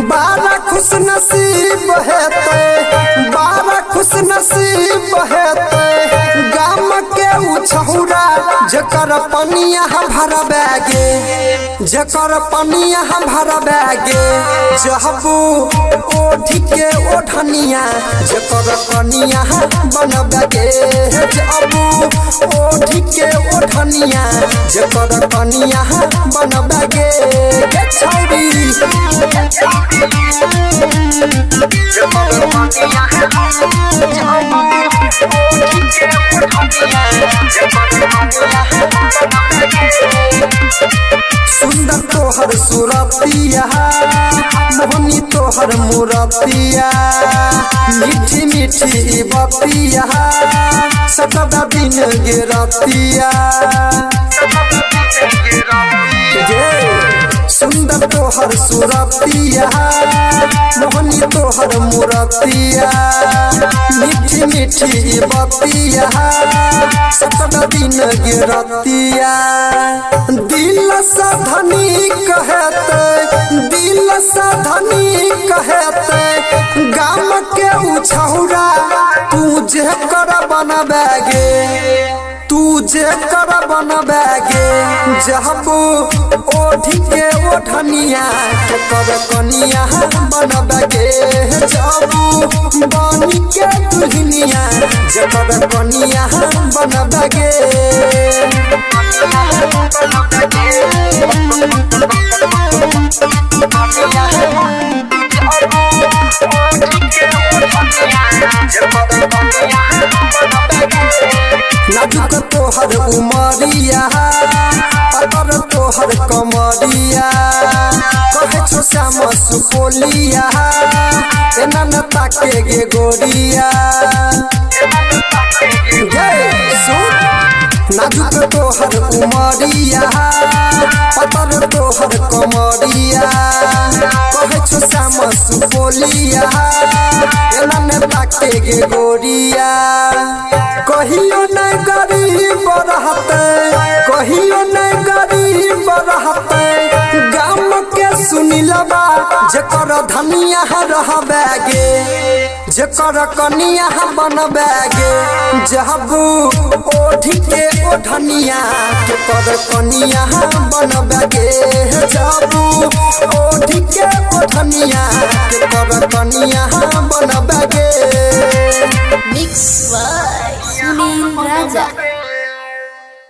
बारा खुश नसीब है बारा खुश नसीब है गाम के उछौरा जकर पनिया भर बैगे जकर पनिया भर बैगे जहबू ओढ़ी के ओढ़निया जकर कनिया बन बैगे जहबू ओढ़ी के ओढ़निया जकर कनिया बन बैगे छौरी सुंदर तोहर सूरतिया मोहनी तोहर मूरतिया मीठी मीठी बतिया सदा दिन गिरतिया सुंदर तोहर सूरतिया मोहनी तोहर मूरतिया मीठी मीठी बतिया सदा दिन गिरतिया दिल साधनी कहते दिल साधनी कहते गाम के उछौरा तुझे कर बना बैगे तुझे कर बन बैगे जहबू ओढ़ी के ओढ़निया कर कनिया बन बैगे जहबू बनी के दुल्हनिया जकर कनिया बन बैगे नाजुक तोहर उमरिया अतर तोहर कमरिया कहे छो श्याम सुपोलिया एना न ताके गे गोरिया नाजुक तोहर उमरिया अतर तोहर कमरिया कहे छो श्याम सुपोलिया एना न ताके गे गोरिया कहियो नहीं गरीब रहते कहियो नहीं गरीब रहते गाम के सुनिलबा जकर धनिया रह बैगे जकर कनिया बन बैगे जहबू ओढ़ी के ओढ़निया जकर कनिया बन बैगे जहबू ओढ़ी के ओढ़निया जकर कनिया बन बैगे Mix by Sunil Raja.